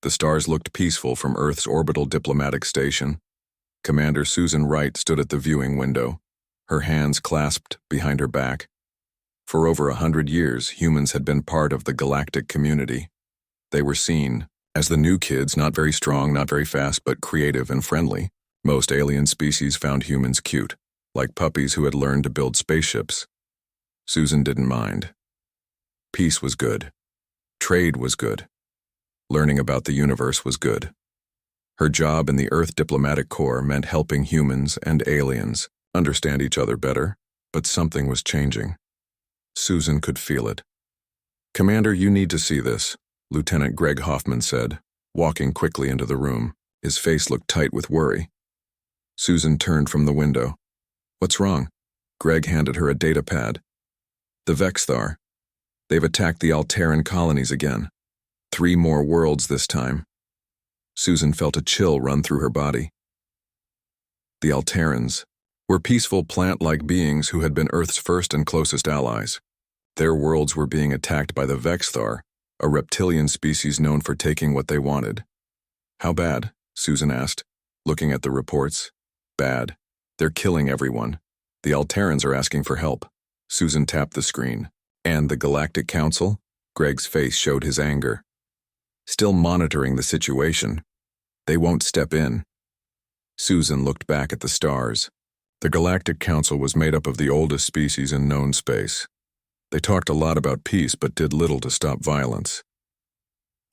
The stars looked peaceful from Earth's orbital diplomatic station. Commander Susan Wright stood at the viewing window, her hands clasped behind her back. For over 100 years, humans had been part of the galactic community. They were seen as the new kids, not very strong, not very fast, but creative and friendly. Most alien species found humans cute, like puppies who had learned to build spaceships. Susan didn't mind. Peace was good. Trade was good. Learning about the universe was good. Her job in the Earth Diplomatic Corps meant helping humans and aliens understand each other better, but something was changing. Susan could feel it. "Commander, you need to see this," Lieutenant Greg Hoffman said, walking quickly into the room. His face looked tight with worry. Susan turned from the window. "What's wrong?" Greg handed her a data pad. "The Vexthar. They've attacked the Alteran colonies again. 3 more worlds this time." Susan felt a chill run through her body. The Alterans were peaceful plant-like beings who had been Earth's first and closest allies. Their worlds were being attacked by the Vexthar, a reptilian species known for taking what they wanted. "How bad?" Susan asked, looking at the reports. "Bad. They're killing everyone. The Alterans are asking for help." Susan tapped the screen. "And the Galactic Council?" Greg's face showed his anger. "Still monitoring the situation. They won't step in." Susan looked back at the stars. The Galactic Council was made up of the oldest species in known space. They talked a lot about peace but did little to stop violence.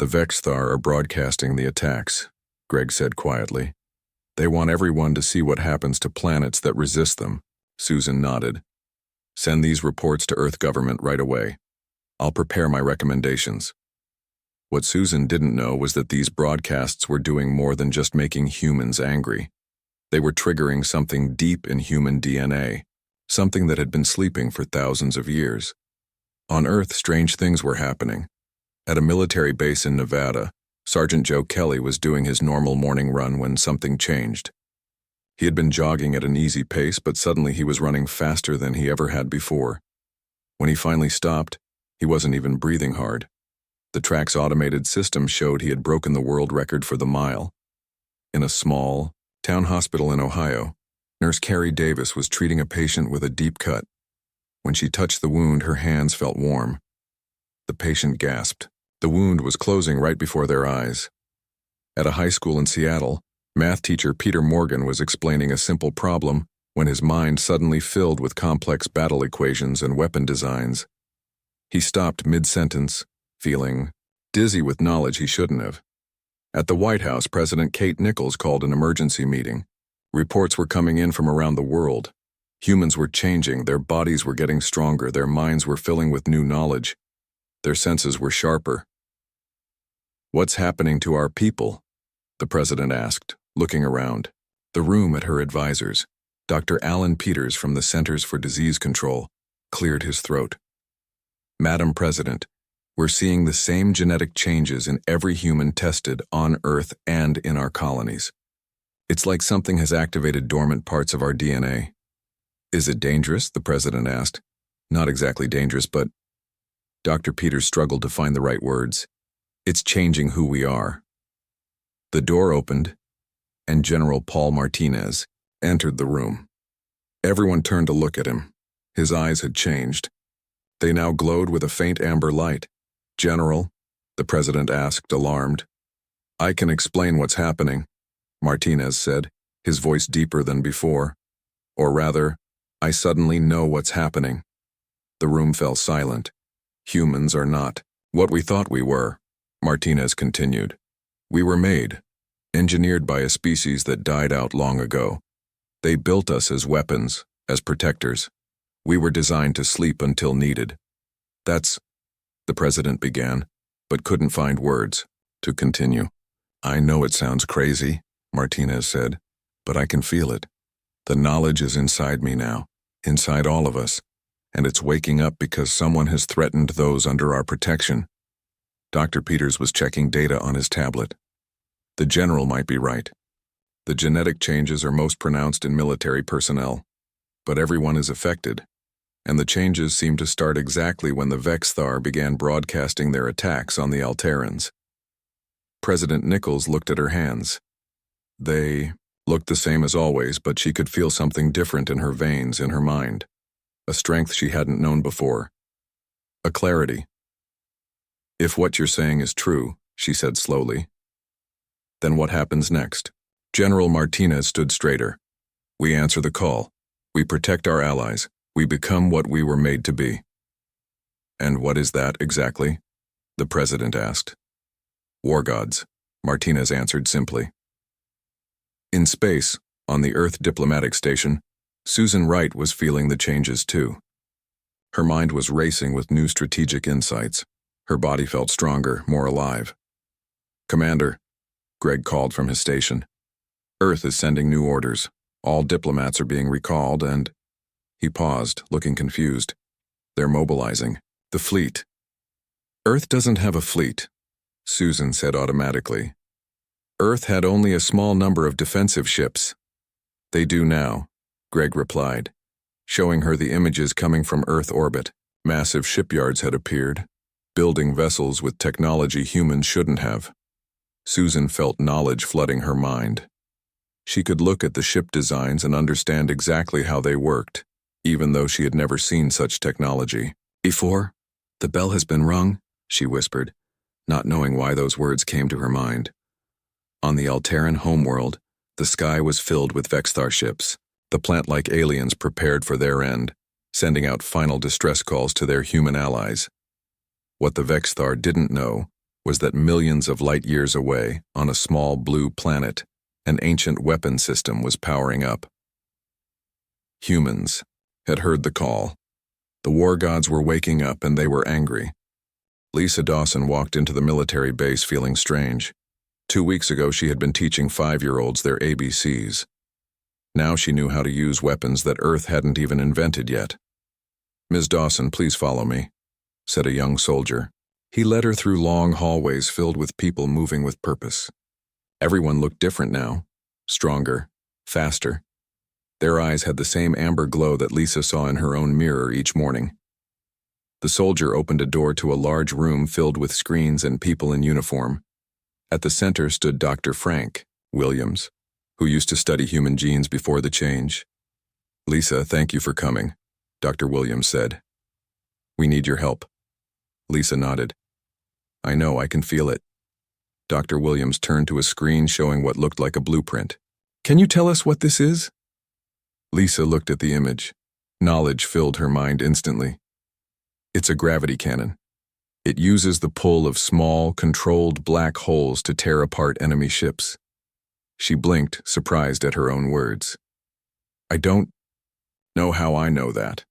"The Vexthar are broadcasting the attacks," Greg said quietly. "They want everyone to see what happens to planets that resist them." Susan nodded. "Send these reports to Earth government right away. I'll prepare my recommendations." What Susan didn't know was that these broadcasts were doing more than just making humans angry. They were triggering something deep in human DNA, something that had been sleeping for thousands of years. On Earth, strange things were happening. At a military base in Nevada, Sergeant Joe Kelly was doing his normal morning run when something changed. He had been jogging at an easy pace, but suddenly he was running faster than he ever had before. When he finally stopped, he wasn't even breathing hard. The track's automated system showed he had broken the world record for the mile. In a small town hospital in Ohio, Nurse Carrie Davis was treating a patient with a deep cut. When she touched the wound, her hands felt warm. The patient gasped. The wound was closing right before their eyes. At a high school in Seattle, math teacher Peter Morgan was explaining a simple problem when his mind suddenly filled with complex battle equations and weapon designs. He stopped mid-sentence, feeling dizzy with knowledge he shouldn't have. At the White House, President Kate Nichols called an emergency meeting. Reports were coming in from around the world. Humans were changing, their bodies were getting stronger, their minds were filling with new knowledge. Their senses were sharper. "What's happening to our people?" the president asked, looking around. The room at her advisors, Dr. Alan Peters from the Centers for Disease Control, cleared his throat. "Madam President, we're seeing the same genetic changes in every human tested on Earth and in our colonies. It's like something has activated dormant parts of our DNA." "Is it dangerous?" the president asked. "Not exactly dangerous, but..." Dr. Peters struggled to find the right words. "It's changing who we are." The door opened, and General Paul Martinez entered the room. Everyone turned to look at him. His eyes had changed. They now glowed with a faint amber light. "General," the president asked, alarmed. "I can explain what's happening," Martinez said, his voice deeper than before. "Or rather, I suddenly know what's happening." The room fell silent. "Humans are not what we thought we were," Martinez continued. "We were made, engineered by a species that died out long ago. They built us as weapons, as protectors. We were designed to sleep until needed." "That's..." the president began, but couldn't find words to continue. "I know it sounds crazy," Martinez said, "but I can feel it. The knowledge is inside me now, inside all of us, and it's waking up because someone has threatened those under our protection." Dr. Peters was checking data on his tablet. "The general might be right. The genetic changes are most pronounced in military personnel, but everyone is affected, and the changes seem to start exactly when the Vexthar began broadcasting their attacks on the Alterans." President Nichols looked at her hands. They looked the same as always, but she could feel something different in her veins, in her mind. A strength she hadn't known before. A clarity. "If what you're saying is true," she said slowly, "then what happens next?" General Martinez stood straighter. "We answer the call. We protect our allies. We become what we were made to be." "And what is that exactly?" the president asked. "War gods," Martinez answered simply. In space, on the Earth diplomatic station, Susan Wright was feeling the changes too. Her mind was racing with new strategic insights. Her body felt stronger, more alive. "Commander," Greg called from his station. "Earth is sending new orders. All diplomats are being recalled and—" He paused, looking confused. "They're mobilizing. The fleet." "Earth doesn't have a fleet," Susan said automatically. "Earth had only a small number of defensive ships." "They do now," Greg replied, showing her the images coming from Earth orbit. Massive shipyards had appeared, building vessels with technology humans shouldn't have. Susan felt knowledge flooding her mind. She could look at the ship designs and understand exactly how they worked, even though she had never seen such technology before. "The bell has been rung," she whispered, not knowing why those words came to her mind. On the Alteran homeworld, the sky was filled with Vexthar ships. The plant-like aliens prepared for their end, sending out final distress calls to their human allies. What the Vexthar didn't know was that millions of light years away, on a small blue planet, an ancient weapon system was powering up. Humans had heard the call. The war gods were waking up and they were angry. Lisa Dawson walked into the military base feeling strange. 2 weeks ago she had been teaching 5-year-olds their ABCs. Now she knew how to use weapons that Earth hadn't even invented yet. "Ms. Dawson, please follow me," said a young soldier. He led her through long hallways filled with people moving with purpose. Everyone looked different now, stronger, faster. Their eyes had the same amber glow that Lisa saw in her own mirror each morning. The soldier opened a door to a large room filled with screens and people in uniform. At the center stood Dr. Frank Williams, who used to study human genes before the change. "Lisa, thank you for coming," Dr. Williams said. "We need your help." Lisa nodded. "I know, I can feel it." Dr. Williams turned to a screen showing what looked like a blueprint. "Can you tell us what this is?" Lisa looked at the image. Knowledge filled her mind instantly. "It's a gravity cannon. It uses the pull of small, controlled black holes to tear apart enemy ships." She blinked, surprised at her own words. "I don't know how I know that."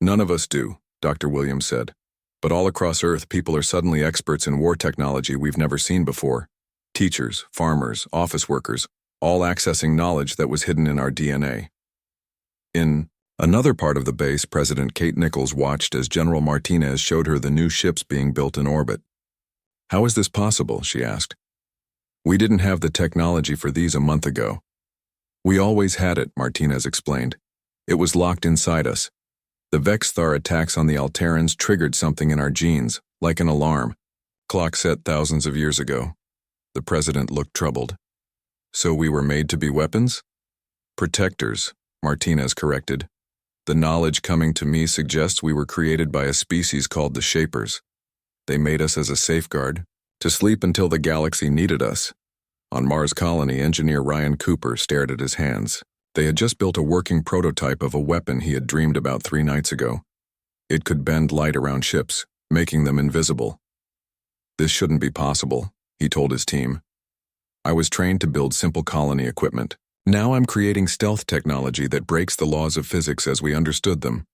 "None of us do," Dr. Williams said. "But all across Earth, people are suddenly experts in war technology we've never seen before. Teachers, farmers, office workers, all accessing knowledge that was hidden in our DNA." In another part of the base, President Kate Nichols watched as General Martinez showed her the new ships being built in orbit. "How is this possible?" she asked. "We didn't have the technology for these a month ago." "We always had it," Martinez explained. "It was locked inside us. The Vexthar attacks on the Alterans triggered something in our genes, like an alarm. Clock set thousands of years ago." The president looked troubled. "So we were made to be weapons?" "Protectors," Martinez corrected. "The knowledge coming to me suggests we were created by a species called the Shapers. They made us as a safeguard, to sleep until the galaxy needed us." On Mars Colony, engineer Ryan Cooper stared at his hands. They had just built a working prototype of a weapon he had dreamed about 3 nights ago. It could bend light around ships, making them invisible. "This shouldn't be possible," he told his team. "I was trained to build simple colony equipment. Now I'm creating stealth technology that breaks the laws of physics as we understood them."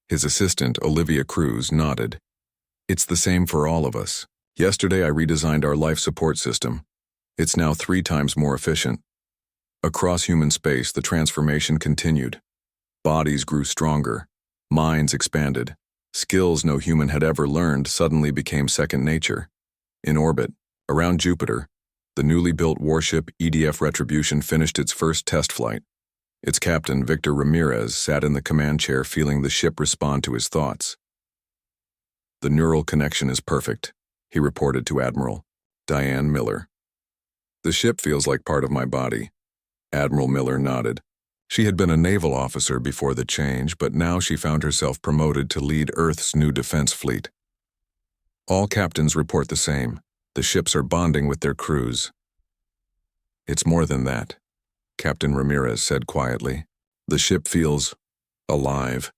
His assistant, Olivia Cruz, nodded. "It's the same for all of us. Yesterday I redesigned our life support system. It's now 3 times more efficient." Across human space, the transformation continued. Bodies grew stronger. Minds expanded. Skills no human had ever learned suddenly became second nature. In orbit, around Jupiter, the newly built warship EDF Retribution finished its first test flight. Its captain, Victor Ramirez, sat in the command chair feeling the ship respond to his thoughts. "The neural connection is perfect," he reported to Admiral. Diane Miller. The ship feels like part of my body. Admiral Miller nodded. She had been a naval officer before the change, but now she found herself promoted to lead Earth's new defense fleet. All captains report the same. The ships are bonding with their crews. It's more than that, Captain Ramirez said quietly. The ship feels alive.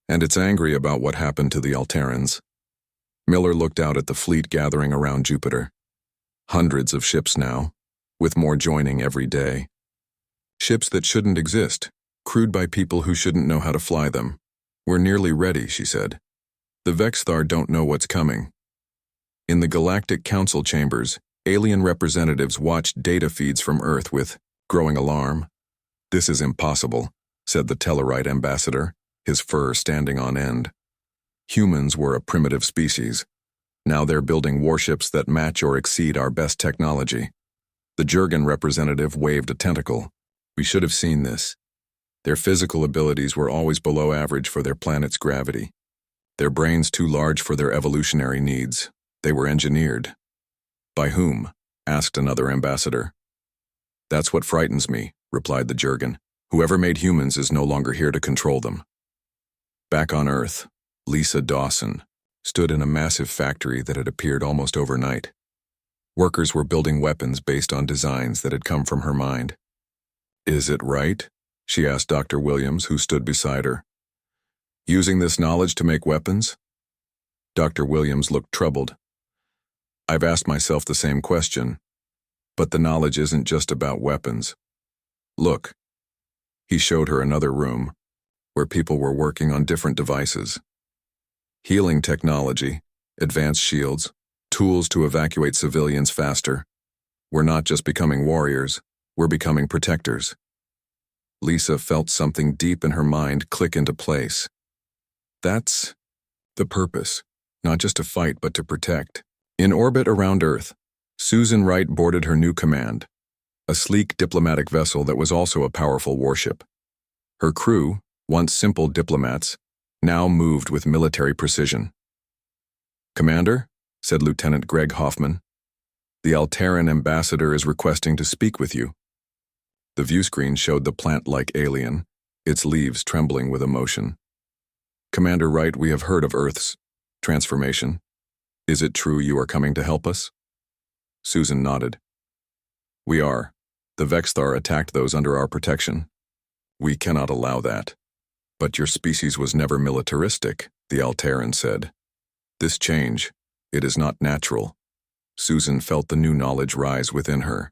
And it's angry about what happened to the Alterans. Miller looked out at the fleet gathering around Jupiter. Hundreds of ships now, with more joining every day. Ships that shouldn't exist, crewed by people who shouldn't know how to fly them. We're nearly ready, she said. The Vexthar don't know what's coming. In the Galactic Council chambers, alien representatives watched data feeds from Earth with growing alarm. This is impossible, said the Tellarite ambassador, his fur standing on end. Humans were a primitive species. Now they're building warships that match or exceed our best technology. The Jurgen representative waved a tentacle. We should have seen this. Their physical abilities were always below average for their planet's gravity. Their brains too large for their evolutionary needs. They were engineered. By whom? Asked another ambassador. That's what frightens me, replied the Jurgen. Whoever made humans is no longer here to control them. Back on Earth, Lisa Dawson stood in a massive factory that had appeared almost overnight. Workers were building weapons based on designs that had come from her mind. Is it right? She asked Dr. Williams, who stood beside her. Using this knowledge to make weapons? Dr. Williams looked troubled. I've asked myself the same question, but the knowledge isn't just about weapons. Look. He showed her another room, where people were working on different devices. Healing technology, advanced shields, tools to evacuate civilians faster. We're not just becoming warriors, we're becoming protectors. Lisa felt something deep in her mind click into place. That's the purpose, not just to fight but to protect. In orbit around Earth, Susan Wright boarded her new command, a sleek diplomatic vessel that was also a powerful warship. Her crew, once simple diplomats, now moved with military precision. Commander, said Lieutenant Greg Hoffman, the Alteran ambassador is requesting to speak with you. The viewscreen showed the plant-like alien, its leaves trembling with emotion. Commander Wright, we have heard of Earth's transformation. Is it true you are coming to help us? Susan nodded. We are. The Vexthar attacked those under our protection. We cannot allow that. But your species was never militaristic, the Alteran said. This change, it is not natural. Susan felt the new knowledge rise within her.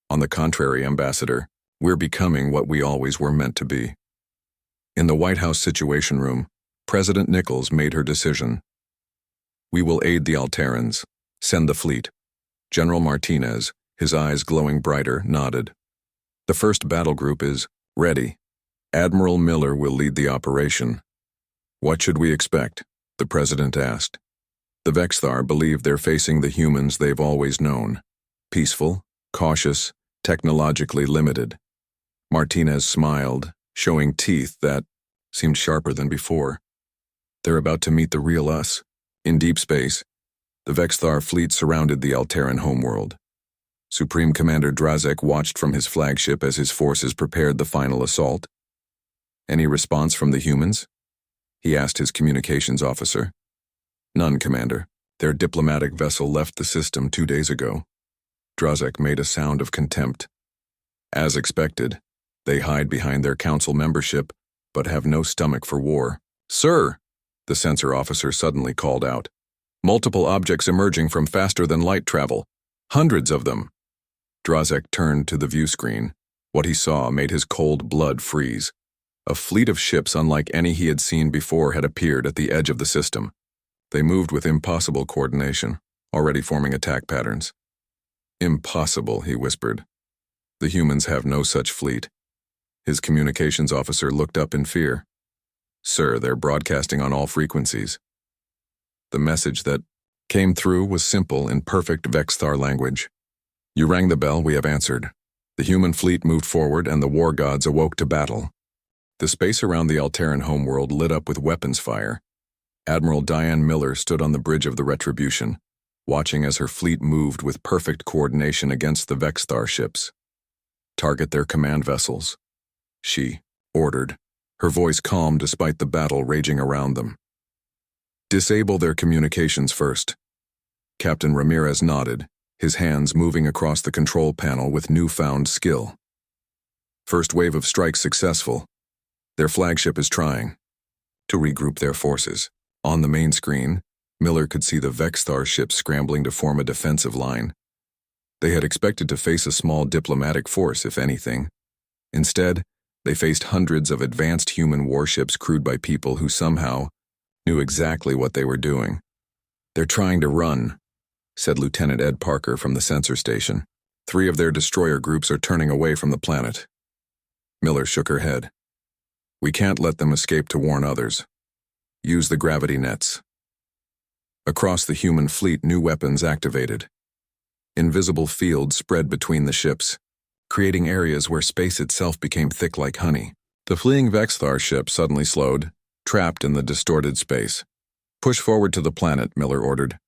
On the contrary, Ambassador, we're becoming what we always were meant to be. In the White House Situation Room, President Nichols made her decision. We will aid the Alterans. Send the fleet. General Martinez, his eyes glowing brighter, nodded. The first battle group is ready. Admiral Miller will lead the operation. What should we expect? The President asked. The Vexthar believe they're facing the humans they've always known. Peaceful, cautious, technologically limited. Martinez smiled, showing teeth that seemed sharper than before. They're about to meet the real us. In deep space, the Vexthar fleet surrounded the Alteran homeworld. Supreme Commander Drazek watched from his flagship as his forces prepared the final assault. Any response from the humans? He asked his communications officer. None, Commander. Their diplomatic vessel left the system 2 days ago. Drazek made a sound of contempt. As expected, they hide behind their council membership, but have no stomach for war. Sir, the sensor officer suddenly called out. Multiple objects emerging from faster-than-light travel. Hundreds of them. Drazek turned to the view screen. What he saw made his cold blood freeze. A fleet of ships unlike any he had seen before had appeared at the edge of the system. They moved with impossible coordination, already forming attack patterns. Impossible, he whispered. The humans have no such fleet. His communications officer looked up in fear. Sir, they're broadcasting on all frequencies. The message that came through was simple in perfect Vexthar language. You rang the bell, we have answered. The human fleet moved forward and the war gods awoke to battle. The space around the Alteran homeworld lit up with weapons fire. Admiral Diane Miller stood on the bridge of the Retribution, watching as her fleet moved with perfect coordination against the Vexthar ships. "Target their command vessels," she ordered, her voice calm despite the battle raging around them. "Disable their communications first." Captain Ramirez nodded, his hands moving across the control panel with newfound skill. "First wave of strikes successful. Their flagship is trying to regroup their forces." On the main screen, Miller could see the Vexthar ships scrambling to form a defensive line. They had expected to face a small diplomatic force, if anything. Instead, they faced hundreds of advanced human warships crewed by people who somehow knew exactly what they were doing. "They're trying to run," said Lieutenant Ed Parker from the sensor station. "3 of their destroyer groups are turning away from the planet." Miller shook her head. "We can't let them escape to warn others. Use the gravity nets." Across the human fleet, new weapons activated. Invisible fields spread between the ships, creating areas where space itself became thick like honey. The fleeing Vexthar ship suddenly slowed, trapped in the distorted space. "Push forward to the planet," Miller ordered.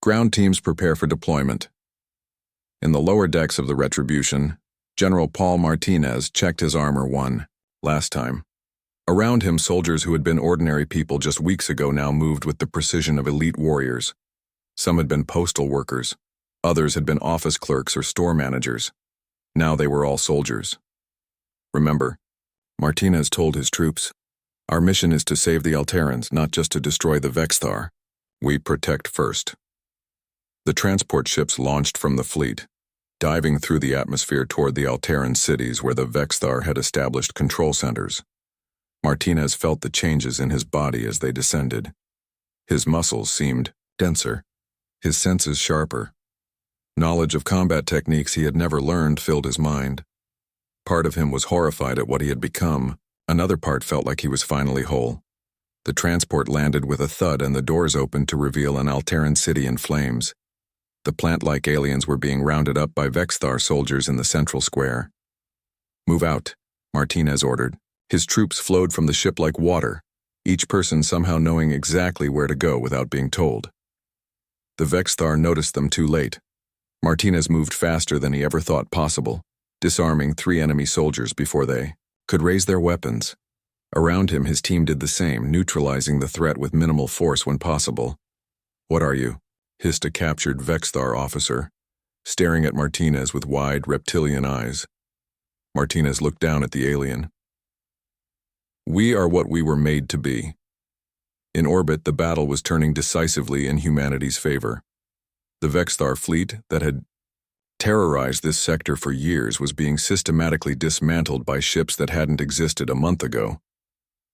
"Ground teams prepare for deployment." In the lower decks of the Retribution, General Paul Martinez checked his armor one last time. Around him, soldiers who had been ordinary people just weeks ago now moved with the precision of elite warriors. Some had been postal workers. Others had been office clerks or store managers. Now they were all soldiers. "Remember," Martinez told his troops, "our mission is to save the Alterans, not just to destroy the Vexthar. We protect first." The transport ships launched from the fleet, diving through the atmosphere toward the Alteran cities where the Vexthar had established control centers. Martinez felt the changes in his body as they descended. His muscles seemed denser, his senses sharper. Knowledge of combat techniques he had never learned filled his mind. Part of him was horrified at what he had become. Another part felt like he was finally whole. The transport landed with a thud and the doors opened to reveal an Alteran city in flames. The plant-like aliens were being rounded up by Vexthar soldiers in the central square. "Move out," Martinez ordered. His troops flowed from the ship like water, each person somehow knowing exactly where to go without being told. The Vexthar noticed them too late. Martinez moved faster than he ever thought possible, disarming 3 enemy soldiers before they could raise their weapons. Around him, his team did the same, neutralizing the threat with minimal force when possible. "What are you?" hissed a captured Vexthar officer, staring at Martinez with wide, reptilian eyes. Martinez looked down at the alien. "We are what we were made to be." In orbit, the battle was turning decisively in humanity's favor. The Vexthar fleet that had terrorized this sector for years was being systematically dismantled by ships that hadn't existed a month ago.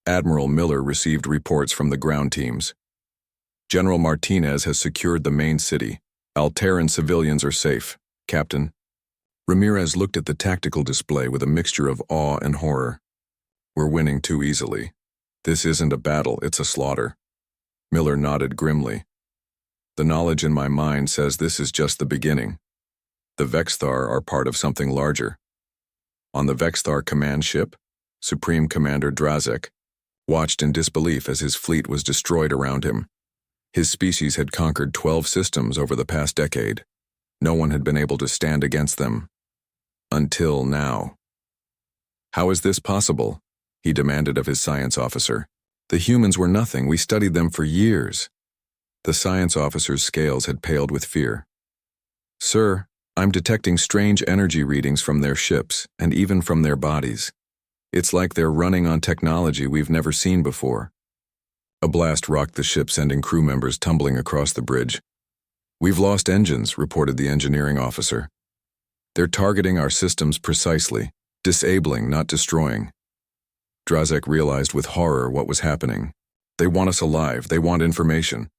Admiral Miller received reports from the ground teams. "General Martinez has secured the main city. Alteran civilians are safe, Captain." Ramirez looked at the tactical display with a mixture of awe and horror. "We're winning too easily. This isn't a battle, it's a slaughter." Miller nodded grimly. "The knowledge in my mind says this is just the beginning. The Vexthar are part of something larger." On the Vexthar command ship, Supreme Commander Drazek watched in disbelief as his fleet was destroyed around him. His species had conquered 12 systems over the past decade. No one had been able to stand against them. Until now. "How is this possible?" he demanded of his science officer. "The humans were nothing. We studied them for years." The science officer's scales had paled with fear. "Sir, I'm detecting strange energy readings from their ships, and even from their bodies. It's like they're running on technology we've never seen before." A blast rocked the ship, sending crew members tumbling across the bridge. "We've lost engines," reported the engineering officer. "They're targeting our systems precisely, disabling, not destroying." Drazek realized with horror what was happening. "They want us alive. They want information."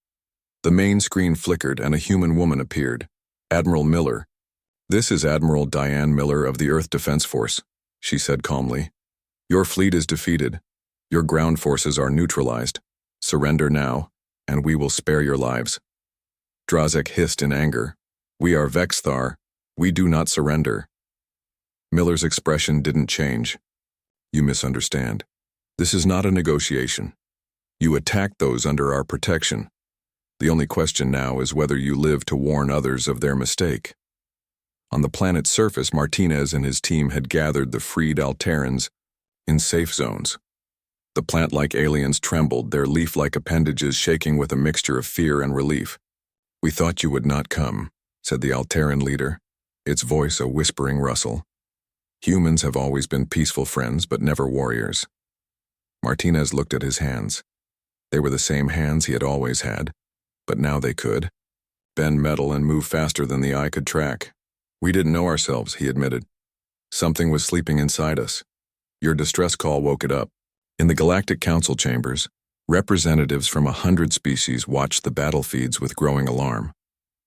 The main screen flickered and a human woman appeared. "Admiral Miller." "This is Admiral Diane Miller of the Earth Defense Force," she said calmly. "Your fleet is defeated. Your ground forces are neutralized. Surrender now, and we will spare your lives." Drazek hissed in anger. "We are Vexthar. We do not surrender." Miller's expression didn't change. "You misunderstand. This is not a negotiation. You attacked those under our protection. The only question now is whether you live to warn others of their mistake. On the planet's surface, Martinez and his team had gathered the freed Alterans in safe zones. The plant-like aliens trembled, their leaf-like appendages shaking with a mixture of fear and relief. "We thought you would not come," said the Alteran leader, its voice a whispering rustle. "Humans have always been peaceful friends, but never warriors." Martinez looked at his hands. They were the same hands he had always had, but now they could bend metal and move faster than the eye could track. "We didn't know ourselves," he admitted. "Something was sleeping inside us. Your distress call woke it up." In the Galactic Council chambers, representatives from 100 species watched the battlefields with growing alarm.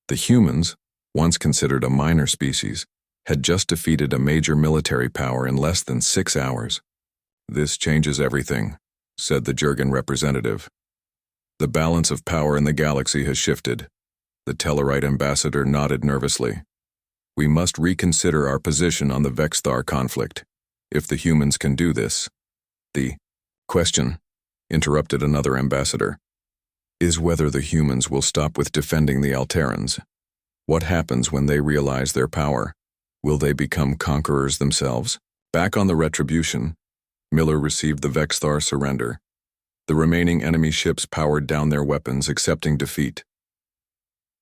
The humans, once considered a minor species, had just defeated a major military power in less than 6 hours. "This changes everything," said the Jurgen representative. "The balance of power in the galaxy has shifted." The Tellarite ambassador nodded nervously. "We must reconsider our position on the Vexthar conflict, if the humans can do this." "The question," interrupted another ambassador, "is whether the humans will stop with defending the Alterans. What happens when they realize their power? Will they become conquerors themselves?" Back on the Retribution, Miller received the Vexthar surrender. The remaining enemy ships powered down their weapons, accepting defeat.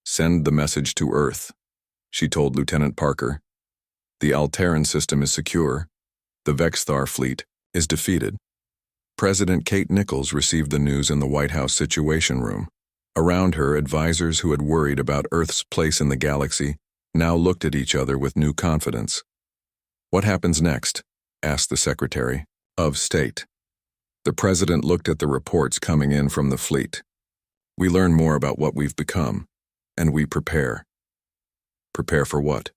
"Send the message to Earth," she told Lieutenant Parker. "The Alteran system is secure. The Vexthar fleet is defeated." President Kate Nichols received the news in the White House Situation Room. Around her, advisors who had worried about Earth's place in the galaxy now looked at each other with new confidence. "What happens next?" asked the Secretary of State. The President looked at the reports coming in from the fleet. "We learn more about what we've become, and we prepare." "Prepare for what?"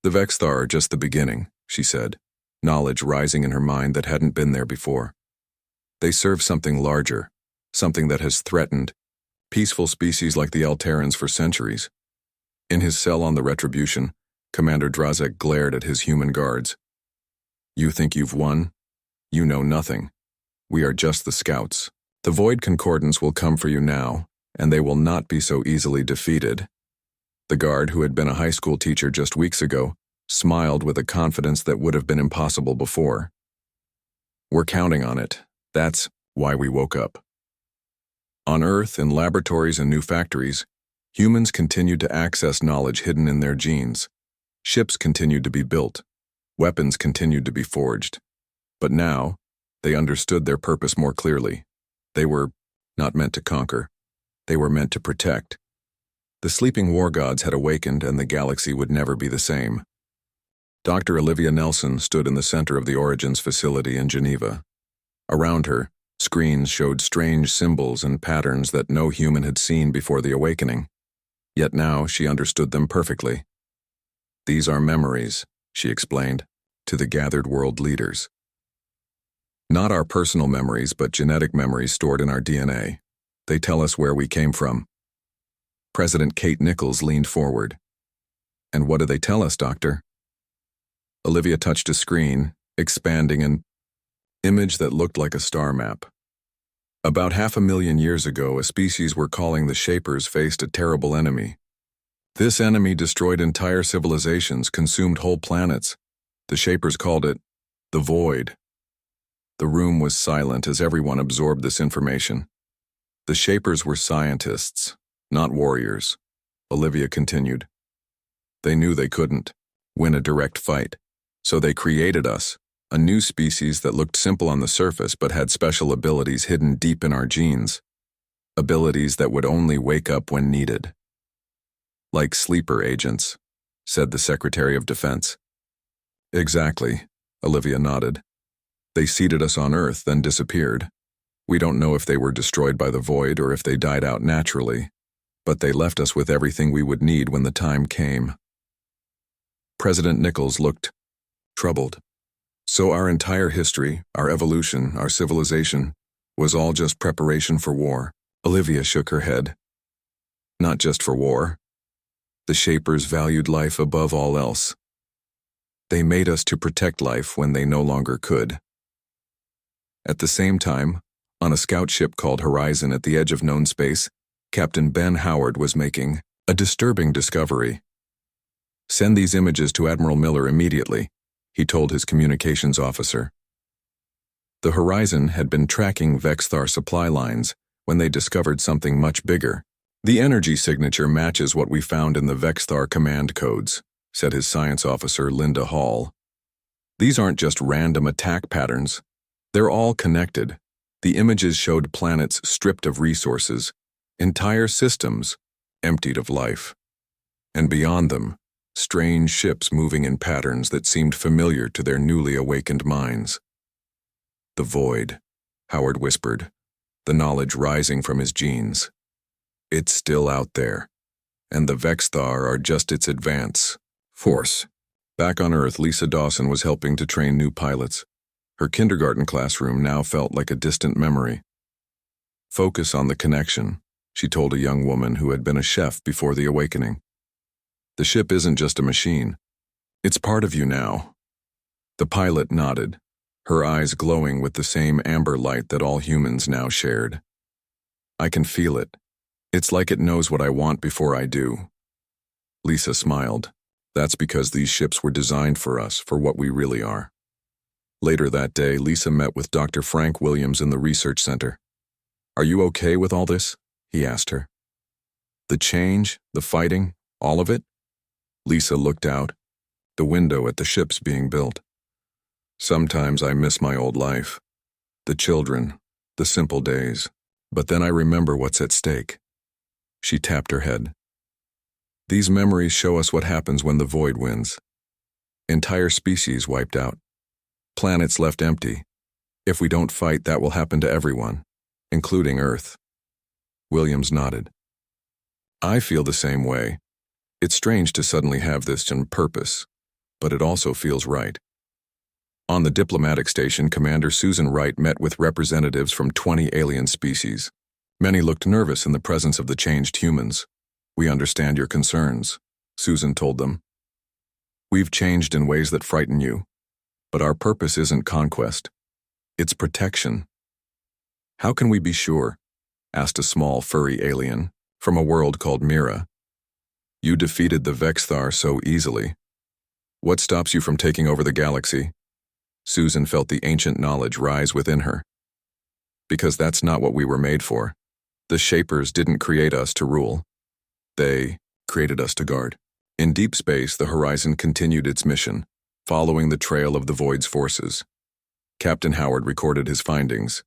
"The Vexthar are just the beginning," she said, knowledge rising in her mind that hadn't been there before. "They serve something larger, something that has threatened peaceful species like the Alterans for centuries." In his cell on the Retribution, Commander Drazek glared at his human guards. "You think you've won? You know nothing. We are just the scouts. The Void Concordance will come for you now, and they will not be so easily defeated." The guard, who had been a high school teacher just weeks ago, smiled with a confidence that would have been impossible before. "We're counting on it. That's why we woke up." On Earth, in laboratories and new factories, humans continued to access knowledge hidden in their genes. Ships continued to be built. Weapons continued to be forged. But now, they understood their purpose more clearly. They were not meant to conquer. They were meant to protect. The sleeping war gods had awakened, and the galaxy would never be the same. Dr. Olivia Nelson stood in the center of the Origins facility in Geneva. Around her, screens showed strange symbols and patterns that no human had seen before the awakening. Yet now she understood them perfectly. "These are memories," she explained, to the gathered world leaders. "Not our personal memories, but genetic memories stored in our DNA. They tell us where we came from." President Kate Nichols leaned forward. "And what do they tell us, Doctor?" Olivia touched a screen, expanding an image that looked like a star map. "About 500,000 years ago, a species we're calling the Shapers faced a terrible enemy. This enemy destroyed entire civilizations, consumed whole planets. The Shapers called it the Void." The room was silent as everyone absorbed this information. "The Shapers were scientists, not warriors," Olivia continued. "They knew they couldn't win a direct fight, so they created us, a new species that looked simple on the surface but had special abilities hidden deep in our genes. Abilities that would only wake up when needed." "Like sleeper agents," said the Secretary of Defense. "Exactly," Olivia nodded. "They seeded us on Earth, then disappeared. We don't know if they were destroyed by the Void or if they died out naturally, but they left us with everything we would need when the time came." President Nichols looked troubled. "So our entire history, our evolution, our civilization, was all just preparation for war?" Olivia shook her head. "Not just for war. The Shapers valued life above all else. They made us to protect life when they no longer could." At the same time, on a scout ship called Horizon at the edge of known space, Captain Ben Howard was making a disturbing discovery. "Send these images to Admiral Miller immediately," he told his communications officer. The Horizon had been tracking Vexthar supply lines when they discovered something much bigger. "The energy signature matches what we found in the Vexthar command codes," said his science officer Linda Hall. "These aren't just random attack patterns. They're all connected." The images showed planets stripped of resources, entire systems emptied of life. And beyond them, strange ships moving in patterns that seemed familiar to their newly awakened minds. "The void," Howard whispered, the knowledge rising from his genes. "It's still out there, and the Vexthar are just its advance force." Back on Earth, Lisa Dawson was helping to train new pilots. Her kindergarten classroom now felt like a distant memory. "Focus on the connection," she told a young woman who had been a chef before the awakening. "The ship isn't just a machine. It's part of you now." The pilot nodded, her eyes glowing with the same amber light that all humans now shared. "I can feel it. It's like it knows what I want before I do." Lisa smiled. "That's because these ships were designed for us, for what we really are." Later that day, Lisa met with Dr. Frank Williams in the research center. "Are you okay with all this?" he asked her. "The change, the fighting, all of it?" Lisa looked out, the window at the ships being built. "Sometimes I miss my old life. The children, the simple days. But then I remember what's at stake." She tapped her head. "These memories show us what happens when the void wins. Entire species wiped out. Planets left empty. If we don't fight, that will happen to everyone, including Earth." Williams nodded. "I feel the same way. It's strange to suddenly have this on purpose, but it also feels right." On the diplomatic station, Commander Susan Wright met with representatives from 20 alien species. Many looked nervous in the presence of the changed humans. "We understand your concerns," Susan told them. "We've changed in ways that frighten you. But our purpose isn't conquest. It's protection." "How can we be sure?" asked a small, furry alien from a world called Mira. "You defeated the Vexthar so easily. What stops you from taking over the galaxy?" Susan felt the ancient knowledge rise within her. "Because that's not what we were made for. The Shapers didn't create us to rule. They created us to guard." In deep space, the Horizon continued its mission, following the trail of the Void's forces. Captain Howard recorded his findings.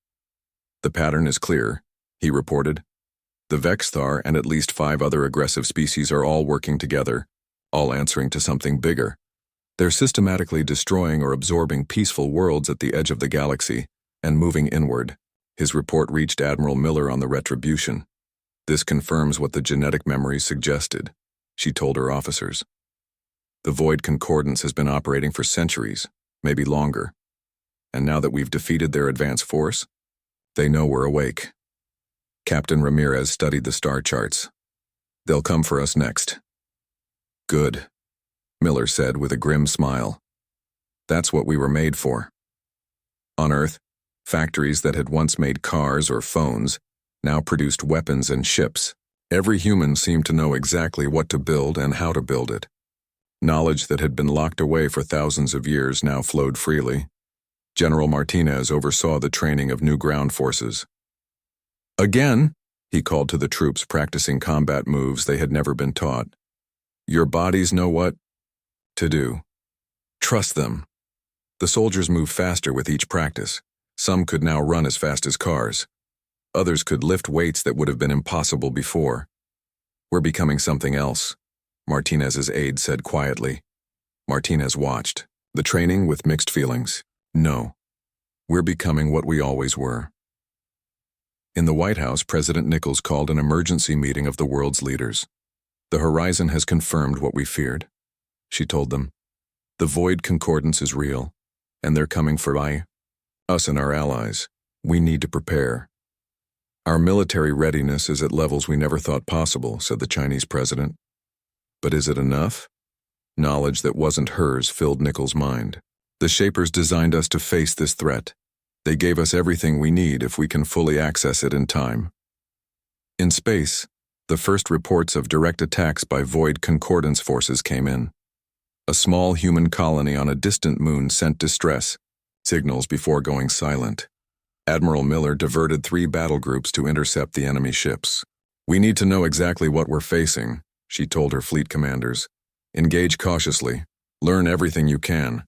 "The pattern is clear," he reported. "The Vexthar and at least 5 other aggressive species are all working together, all answering to something bigger. They're systematically destroying or absorbing peaceful worlds at the edge of the galaxy and moving inward." His report reached Admiral Miller on the Retribution. "This confirms what the genetic memories suggested," she told her officers. "The Void Concordance has been operating for centuries, maybe longer. And now that we've defeated their advance force, they know we're awake." Captain Ramirez studied the star charts. "They'll come for us next." "Good," Miller said with a grim smile. "That's what we were made for." On Earth, factories that had once made cars or phones now produced weapons and ships. Every human seemed to know exactly what to build and how to build it. Knowledge that had been locked away for thousands of years now flowed freely. General Martinez oversaw the training of new ground forces. "Again," he called to the troops practicing combat moves they had never been taught. "Your bodies know what to do. Trust them." The soldiers moved faster with each practice. Some could now run as fast as cars. Others could lift weights that would have been impossible before. "We're becoming something else," Martinez's aide said quietly. Martinez watched, the training with mixed feelings. "No, we're becoming what we always were." In the White House, President Nichols called an emergency meeting of the world's leaders. "The Horizon has confirmed what we feared," she told them. "The Void Concordance is real, and they're coming for us and our allies. We need to prepare." "Our military readiness is at levels we never thought possible," said the Chinese president. But is it enough? Knowledge that wasn't hers filled Nichols' mind. "The Shapers designed us to face this threat. They gave us everything we need if we can fully access it in time." In space, The first reports of direct attacks by Void Concordance forces came in. A small human colony on a distant moon sent distress signals before going silent. Admiral Miller diverted 3 battle groups to intercept the enemy ships. "We need to know exactly what we're facing," she told her fleet commanders. "Engage cautiously. Learn everything you can."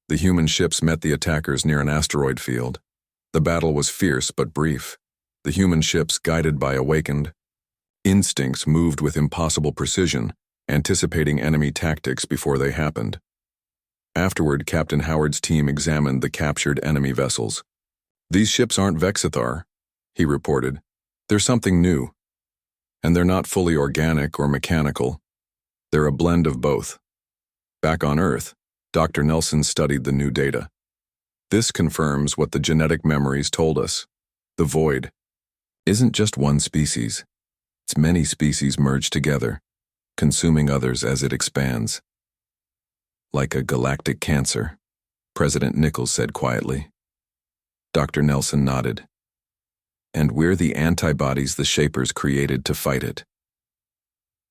The human ships met the attackers near an asteroid field. The battle was fierce but brief. The human ships, guided by awakened instincts, moved with impossible precision, anticipating enemy tactics before they happened. Afterward, Captain Howard's team examined the captured enemy vessels. "These ships aren't Vexithar," he reported. "They're something new. And they're not fully organic or mechanical. They're a blend of both." Back on Earth, Dr. Nelson studied the new data. "This confirms what the genetic memories told us. The Void isn't just one species. It's many species merged together, consuming others as it expands. Like a galactic cancer," President Nichols said quietly. Dr. Nelson nodded. "And we're the antibodies the Shapers created to fight it."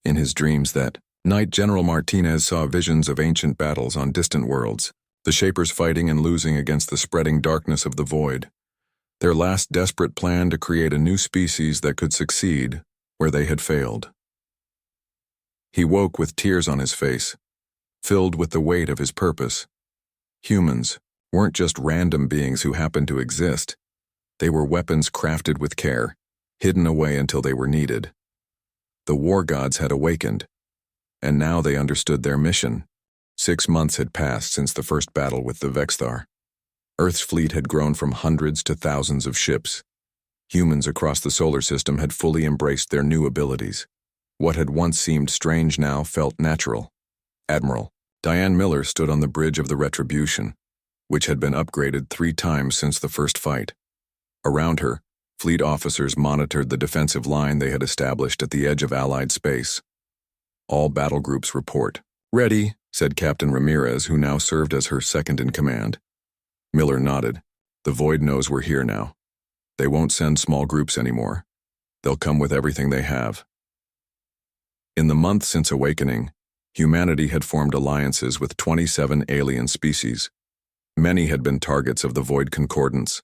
In his dreams that night, General Martinez saw visions of ancient battles on distant worlds, the Shapers fighting and losing against the spreading darkness of the Void. Their last desperate plan to create a new species that could succeed where they had failed. He woke with tears on his face, filled with the weight of his purpose. Humans weren't just random beings who happened to exist. They were weapons crafted with care, hidden away until they were needed. The war gods had awakened, and now they understood their mission. 6 months had passed since the first battle with the Vexthar. Earth's fleet had grown from hundreds to thousands of ships. Humans across the solar system had fully embraced their new abilities. What had once seemed strange now felt natural. Admiral Diane Miller stood on the bridge of the Retribution, which had been upgraded 3 times since the first fight. Around her, fleet officers monitored the defensive line they had established at the edge of Allied space. "All battle groups report." "Ready," said Captain Ramirez, who now served as her second-in-command. Miller nodded. "The Void knows we're here now. They won't send small groups anymore. They'll come with everything they have." In the month since awakening, humanity had formed alliances with 27 alien species. Many had been targets of the Void Concordance.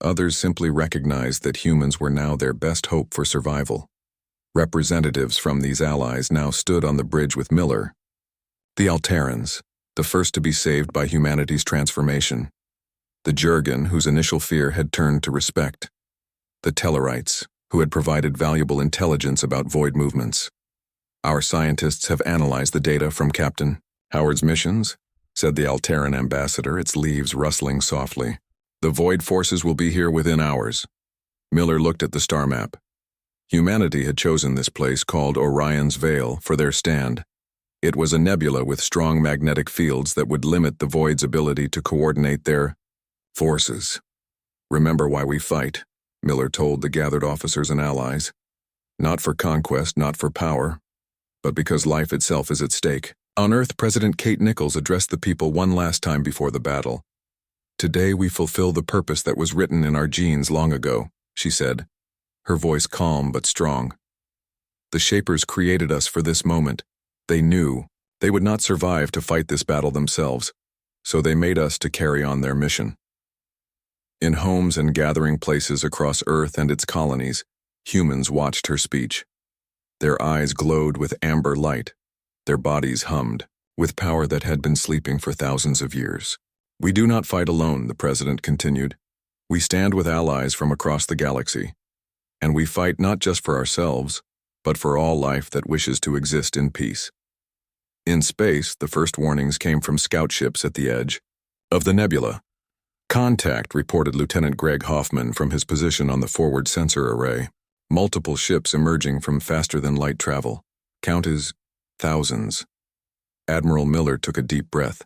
Others simply recognized that humans were now their best hope for survival. Representatives from these allies now stood on the bridge with Miller. The Alterans, the first to be saved by humanity's transformation. The Jurgen, whose initial fear had turned to respect. The Tellarites, who had provided valuable intelligence about Void movements. "Our scientists have analyzed the data from Captain Howard's missions," said the Alteran ambassador, its leaves rustling softly. "The Void forces will be here within hours." Miller looked at the star map. Humanity had chosen this place, called Orion's Veil, for their stand. It was a nebula with strong magnetic fields that would limit the Void's ability to coordinate their forces. "Remember why we fight," Miller told the gathered officers and allies. "Not for conquest, not for power, but because life itself is at stake." On Earth, President Kate Nichols addressed the people one last time before the battle. "Today we fulfill the purpose that was written in our genes long ago," she said, her voice calm but strong. "The Shapers created us for this moment. They knew they would not survive to fight this battle themselves, so they made us to carry on their mission." In homes and gathering places across Earth and its colonies, humans watched her speech. Their eyes glowed with amber light. Their bodies hummed with power that had been sleeping for thousands of years. "We do not fight alone," the president continued. "We stand with allies from across the galaxy. And we fight not just for ourselves, but for all life that wishes to exist in peace." In space, the first warnings came from scout ships at the edge of the nebula. "Contact," reported Lieutenant Greg Hoffman from his position on the forward sensor array. "Multiple ships emerging from faster-than-light travel. Count is thousands." Admiral Miller took a deep breath.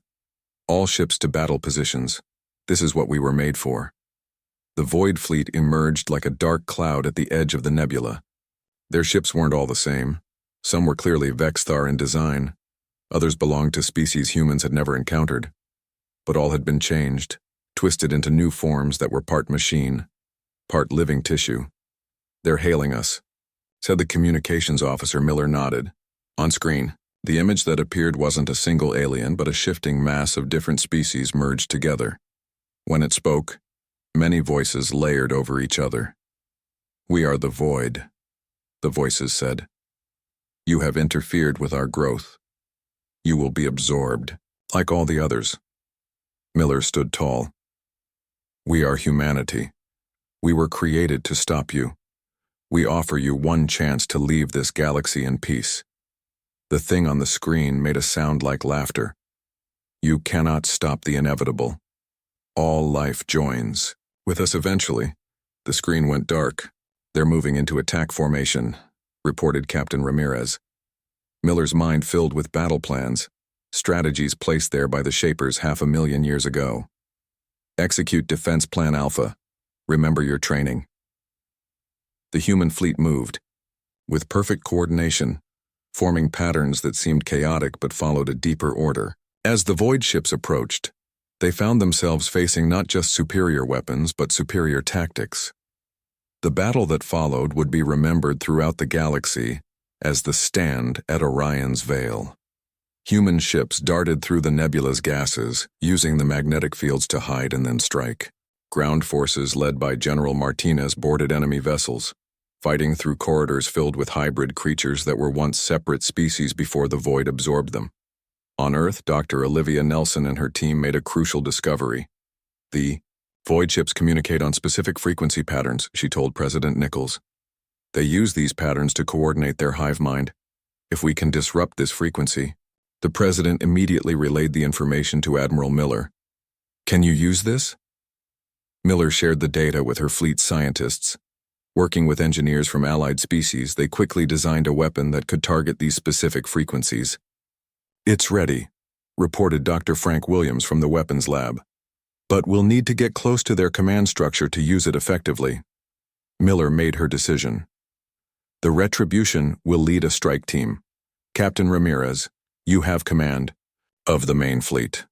"All ships to battle positions. This is what we were made for." The Void fleet emerged like a dark cloud at the edge of the nebula. Their ships weren't all the same. Some were clearly Vexthar in design. Others belonged to species humans had never encountered. But all had been changed, twisted into new forms that were part machine, part living tissue. "They're hailing us," said the communications officer. Miller nodded. On screen, the image that appeared wasn't a single alien but a shifting mass of different species merged together. When it spoke, many voices layered over each other. "We are the void," the voices said. "You have interfered with our growth. You will be absorbed, like all the others." Miller stood tall. "We are humanity. We were created to stop you. We offer you one chance to leave this galaxy in peace." The thing on the screen made a sound like laughter. "You cannot stop the inevitable. All life joins with us eventually." The screen went dark. "They're moving into attack formation," reported Captain Ramirez. Miller's mind filled with battle plans, strategies placed there by the Shapers 500,000 years ago. "Execute Defense Plan Alpha. Remember your training." The human fleet moved, with perfect coordination, forming patterns that seemed chaotic but followed a deeper order. As the void ships approached, they found themselves facing not just superior weapons but superior tactics. The battle that followed would be remembered throughout the galaxy as the stand at Orion's Veil. Human ships darted through the nebula's gases, using the magnetic fields to hide and then strike. Ground forces led by General Martinez boarded enemy vessels, fighting through corridors filled with hybrid creatures that were once separate species before the void absorbed them. On Earth, Dr. Olivia Nelson and her team made a crucial discovery. "The void ships communicate on specific frequency patterns," she told President Nichols. "They use these patterns to coordinate their hive mind. If we can disrupt this frequency..." The president immediately relayed the information to Admiral Miller. "Can you use this?" Miller shared the data with her fleet scientists. Working with engineers from allied species, they quickly designed a weapon that could target these specific frequencies. "It's ready," reported Dr. Frank Williams from the weapons lab. "But we'll need to get close to their command structure to use it effectively." Miller made her decision. "The Retribution will lead a strike team. Captain Ramirez, you have command of the main fleet."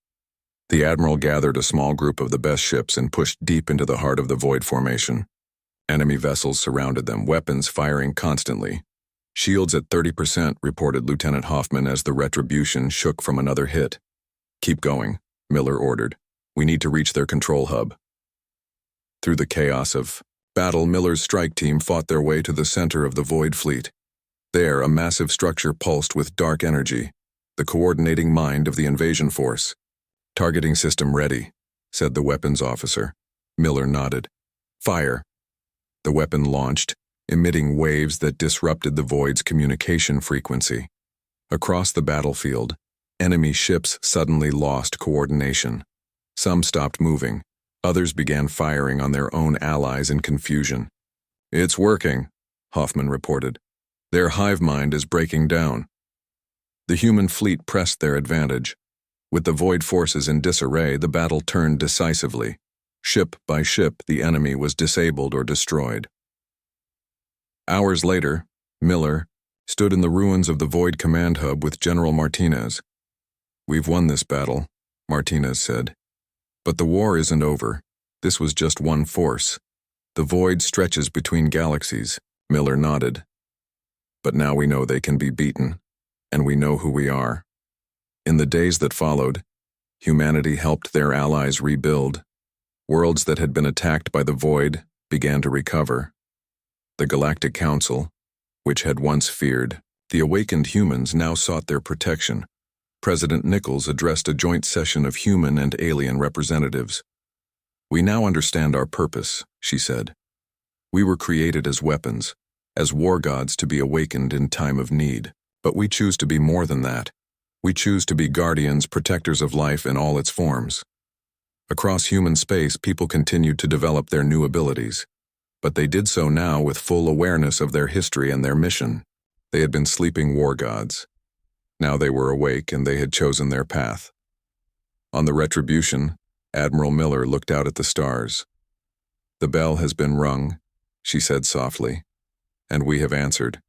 The admiral gathered a small group of the best ships and pushed deep into the heart of the void formation. Enemy vessels surrounded them, weapons firing constantly. "Shields at 30%, reported Lieutenant Hoffman as the Retribution shook from another hit. "Keep going," Miller ordered. "We need to reach their control hub." Through the chaos of battle, Miller's strike team fought their way to the center of the void fleet. There, a massive structure pulsed with dark energy, the coordinating mind of the invasion force. "Targeting system ready," said the weapons officer. Miller nodded. "Fire." The weapon launched, emitting waves that disrupted the void's communication frequency. Across the battlefield, enemy ships suddenly lost coordination. Some stopped moving, others began firing on their own allies in confusion. "It's working," Hoffman reported. "Their hive mind is breaking down." The human fleet pressed their advantage. With the void forces in disarray, the battle turned decisively. Ship by ship, the enemy was disabled or destroyed. Hours later, Miller stood in the ruins of the Void Command Hub with General Martinez. "We've won this battle," Martinez said. "But the war isn't over. This was just one force. The void stretches between galaxies." Miller nodded. "But now we know they can be beaten, and we know who we are." In the days that followed, humanity helped their allies rebuild. Worlds that had been attacked by the void began to recover. The Galactic Council, which had once feared the awakened humans, now sought their protection. President Nichols addressed a joint session of human and alien representatives. "We now understand our purpose," she said. "We were created as weapons, as war gods to be awakened in time of need. But we choose to be more than that. We choose to be guardians, protectors of life in all its forms." Across human space, people continued to develop their new abilities. But they did so now with full awareness of their history and their mission. They had been sleeping war gods. Now they were awake and they had chosen their path. On the Retribution, Admiral Miller looked out at the stars. "The bell has been rung," she said softly, "and we have answered."